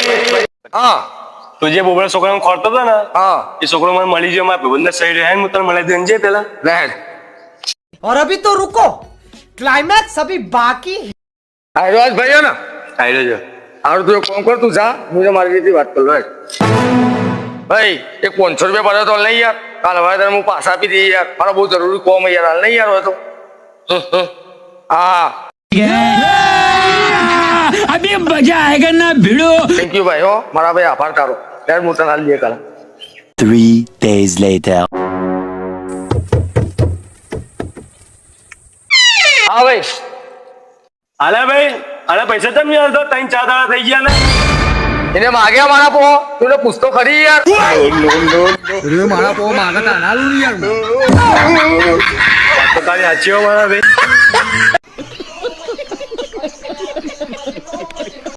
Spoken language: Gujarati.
ભાઈ હા તું જે બોબડા છોકરાને ખોરતો હતો ને હા એ છોકરો મને મળી ગયો મારા ભાઈબંધને સહી રહે હું તને મળી દઉં જે પેલા રહેણ और अभी तो रुको क्लाइमैक्स अभी बाकी है। આયરો ભાઈઓ ને આઈ રહ્યો હારું તું એક કામ કર તું જા હું મારી રીતે વાત કરું ભાઈ એક 500 રૂપિયા પડ્યો તો નહીં યાર કાલ હવે તને હું પાછા આપી દઈએ યાર મારે બહુ જરૂરી કોમ યાર હાલ નહીં યાર હોય તો હા अभी मजा आएगा ना भिड़ो। થેન્ક યુ ભાઈ હો મારા ભાઈ આભાર તારો યાર હું તને હાલ દઈએ કાલ 3 days later. હા ભાઈ હાલે ભાઈ હાલે પૈસા તમે નહીં હાલતો 3-4 દાડા થઈ ગયા ને એને માગ્યા મારા પો તું પૂછતો ખરી યાર मारा पो मागा ताना लूरी यार વાત તો તારી સાચી હો મારા ભાઈ